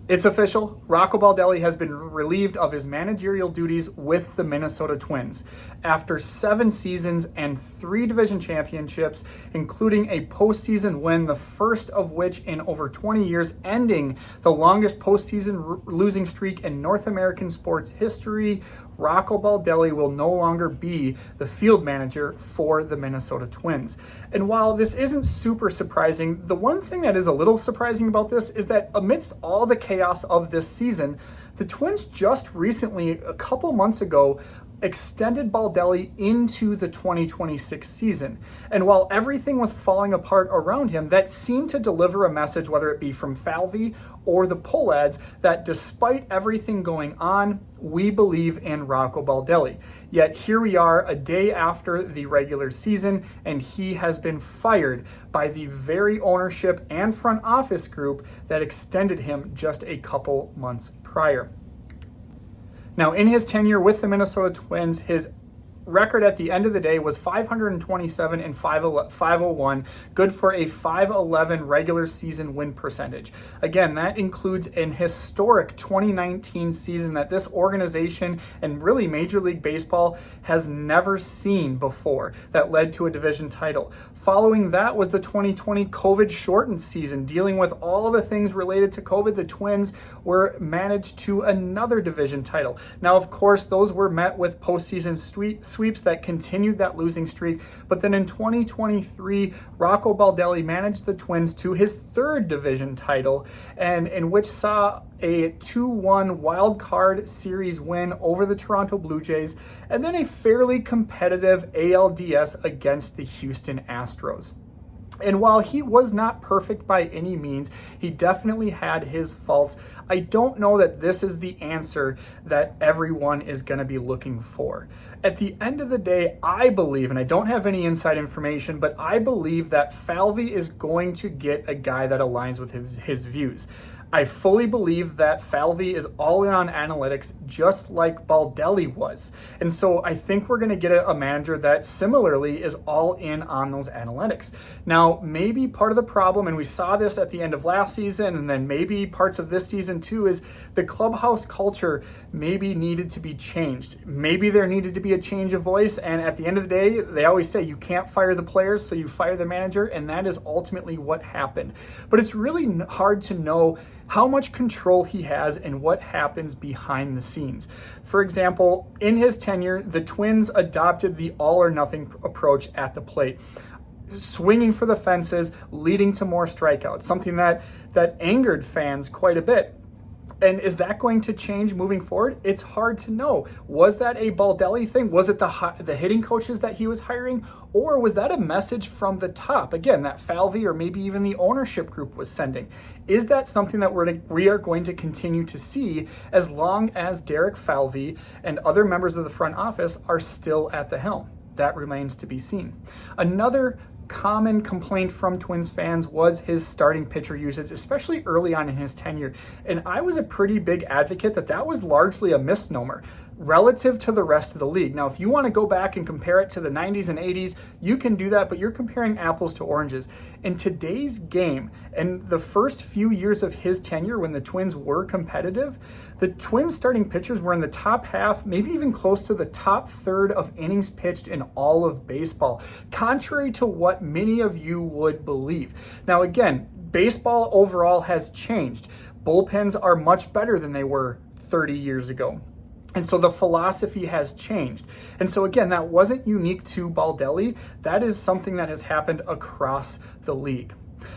It's official. Rocco Baldelli has been relieved of his managerial duties with the Minnesota Twins. After 7 seasons and 3 division championships, including a postseason win, the first of which in over 20 years, ending the longest postseason losing streak in North American sports history, Rocco Baldelli will no longer be the field manager for the Minnesota Twins. And while this isn't super surprising, the one thing that is a little surprising about this is that amidst all the chaos of this season, the Twins just recently, a couple months ago, extended Baldelli into the 2026 season. And while everything was falling apart around him, that seemed to deliver a message, whether it be from Falvey or the poll ads, that despite everything going on, we believe in Rocco Baldelli. Yet here we are a day after the regular season, and he has been fired by the very ownership and front office group that extended him just a couple months prior. Now, in his tenure with the Minnesota Twins, his record at the end of the day was 527 and 501, good for a 511 regular season win percentage. Again, that includes an historic 2019 season that this organization and really Major League Baseball has never seen before, that led to a division title. Following that was the 2020 COVID shortened season. Dealing with all the things related to COVID, the Twins were managed to another division title. Now, of course, those were met with postseason sweeps that continued that losing streak. But then in 2023, Rocco Baldelli managed the Twins to his 3rd division title, and in which saw a 2-1 wild card series win over the Toronto Blue Jays, and then a fairly competitive ALDS against the Houston Astros. And while he was not perfect by any means, he definitely had his faults. I don't know that this is the answer that everyone is going to be looking for. At the end of the day, I believe, and I don't have any inside information, but I believe that Falvey is going to get a guy that aligns with his views. I fully believe that Falvey is all in on analytics, just like Baldelli was. And so I think we're going to get a manager that similarly is all in on those analytics. Now, maybe part of the problem, and we saw this at the end of last season, and then maybe parts of this season too, is the clubhouse culture maybe needed to be changed. Maybe there needed to be a change of voice. And at the end of the day, they always say you can't fire the players, so you fire the manager. And that is ultimately what happened. But it's really hard to know how much control he has and what happens behind the scenes. For example, in his tenure, the Twins adopted the all or nothing approach at the plate, swinging for the fences, leading to more strikeouts, something that angered fans quite a bit. And is that going to change moving forward? It's hard to know. Was that a Baldelli thing? Was it the hitting coaches that he was hiring? Or was that a message from the top? Again, that Falvey or maybe even the ownership group was sending. Is that something that we are going to continue to see as long as Derek Falvey and other members of the front office are still at the helm? That remains to be seen. Another common complaint from Twins fans was his starting pitcher usage, especially early on in his tenure. And I was a pretty big advocate that was largely a misnomer relative to the rest of the league. Now, if you want to go back and compare it to the 90s and 80s, you can do that, but you're comparing apples to oranges. In today's game, and the first few years of his tenure when the Twins were competitive, the Twins starting pitchers were in the top half, maybe even close to the top third of innings pitched in all of baseball, contrary to what many of you would believe. Now, again, baseball overall has changed. Bullpens are much better than they were 30 years ago. And so the philosophy has changed. And so again, that wasn't unique to Baldelli. That is something that has happened across the league.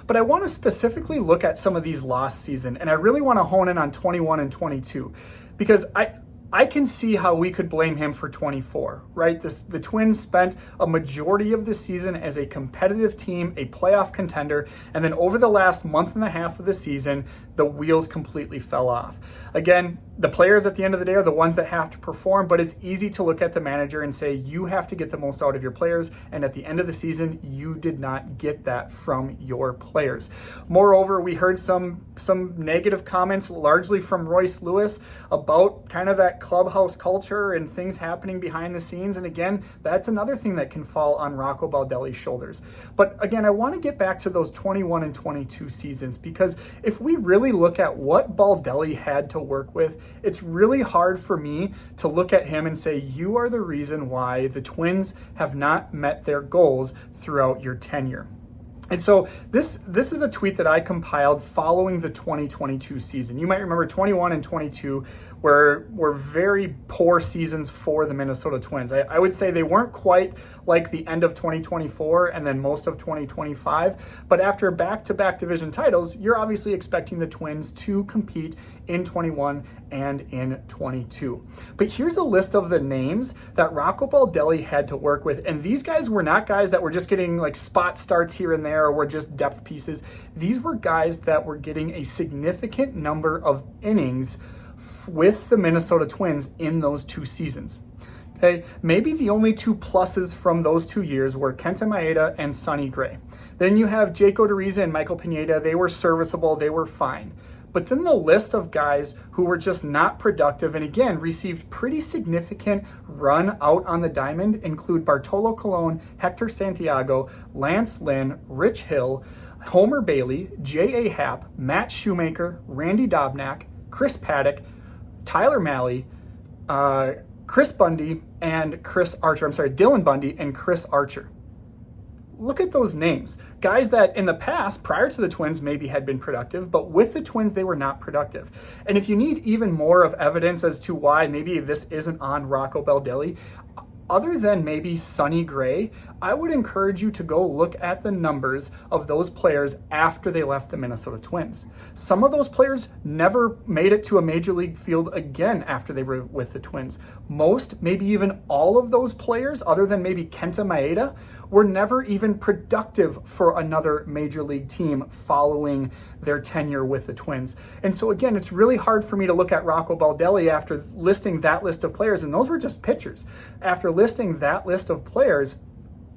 But I want to specifically look at some of these lost season, and I really want to hone in on 21 and 22, because I can see how we could blame him for 24, right? The Twins spent a majority of the season as a competitive team, a playoff contender, and then over the last month and a half of the season, the wheels completely fell off. Again, the players at the end of the day are the ones that have to perform, but it's easy to look at the manager and say, you have to get the most out of your players, and at the end of the season, you did not get that from your players. Moreover, we heard some negative comments, largely from Royce Lewis, about kind of that that clubhouse culture and things happening behind the scenes. And again, that's another thing that can fall on Rocco Baldelli's shoulders. But again, I want to get back to those 21 and 22 seasons, because if we really look at what Baldelli had to work with, it's really hard for me to look at him and say, you are the reason why the Twins have not met their goals throughout your tenure. And so this is a tweet that I compiled following the 2022 season. You might remember 21 and 22 were very poor seasons for the Minnesota Twins. I would say they weren't quite like the end of 2024 and then most of 2025, but after back-to-back division titles, you're obviously expecting the Twins to compete in 21 and in 22. But here's a list of the names that Rocco Baldelli had to work with, and these guys were not guys that were just getting like spot starts here and there or were just depth pieces. These were guys that were getting a significant number of innings with the Minnesota Twins in those two seasons. Okay, maybe the only two pluses from those 2 years were Kenta Maeda and Sonny Gray. Then you have Jake Odorizzi and Michael Pineda. They were serviceable, they were fine. But then the list of guys who were just not productive and again received pretty significant run out on the diamond include Bartolo Colon, Hector Santiago, Lance Lynn, Rich Hill, Homer Bailey, J.A. Happ, Matt Shoemaker, Randy Dobnak, Chris Paddock, Tyler Malley, Chris Bundy, and Chris Archer. I'm sorry, Dylan Bundy and Chris Archer. Look at those names. Guys that in the past, prior to the Twins, maybe had been productive, but with the Twins, they were not productive. And if you need even more of evidence as to why maybe this isn't on Rocco Baldelli, other than maybe Sonny Gray, I would encourage you to go look at the numbers of those players after they left the Minnesota Twins. Some of those players never made it to a major league field again after they were with the Twins. Most, maybe even all of those players, other than maybe Kenta Maeda, were never even productive for another major league team following their tenure with the Twins. And so again, it's really hard for me to look at Rocco Baldelli after listing that list of players, and those were just pitchers. After listing that list of players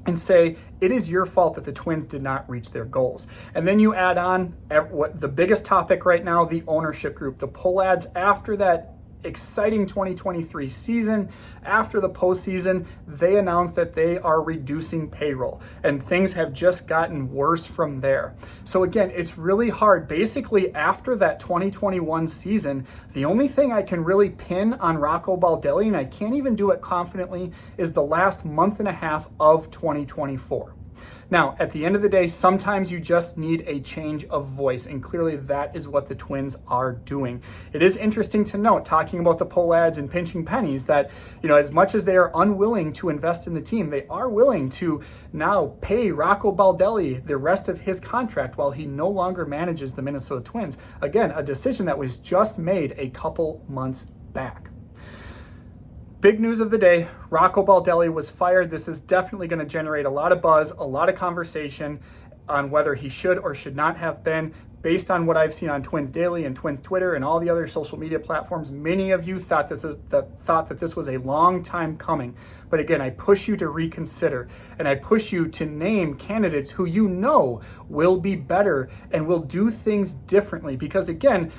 and say, it is your fault that the Twins did not reach their goals. And then you add on what the biggest topic right now, the ownership group, the pull ads after that exciting 2023 season. After the postseason, they announced that they are reducing payroll, and things have just gotten worse from there. So again, it's really hard. Basically, after that 2021 season, the only thing I can really pin on Rocco Baldelli, and I can't even do it confidently, is the last month and a half of 2024. Now, at the end of the day, sometimes you just need a change of voice, and clearly that is what the Twins are doing. It is interesting to note, talking about the pull ads and pinching pennies, that, as much as they are unwilling to invest in the team, they are willing to now pay Rocco Baldelli the rest of his contract while he no longer manages the Minnesota Twins. Again, a decision that was just made a couple months back. Big news of the day, Rocco Baldelli was fired. This is definitely going to generate a lot of buzz, a lot of conversation on whether he should or should not have been. Based on what I've seen on Twins Daily and Twins Twitter and all the other social media platforms, many of you thought that this was a long time coming. But again, I push you to reconsider, and I push you to name candidates who you know will be better and will do things differently. Because again,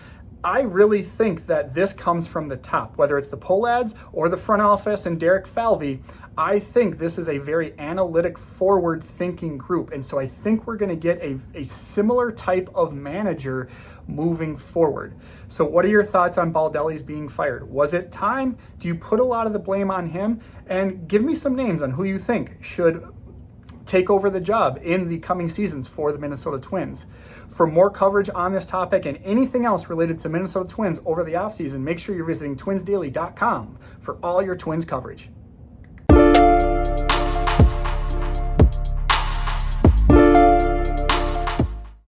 I really think that this comes from the top, whether it's the poll ads or the front office and Derek Falvey. I think this is a very analytic, forward-thinking group. And so I think we're going to get a similar type of manager moving forward. So what are your thoughts on Baldelli's being fired? Was it time? Do you put a lot of the blame on him? And give me some names on who you think should take over the job in the coming seasons for the Minnesota Twins. For more coverage on this topic and anything else related to Minnesota Twins over the offseason, make sure you're visiting twinsdaily.com for all your Twins coverage.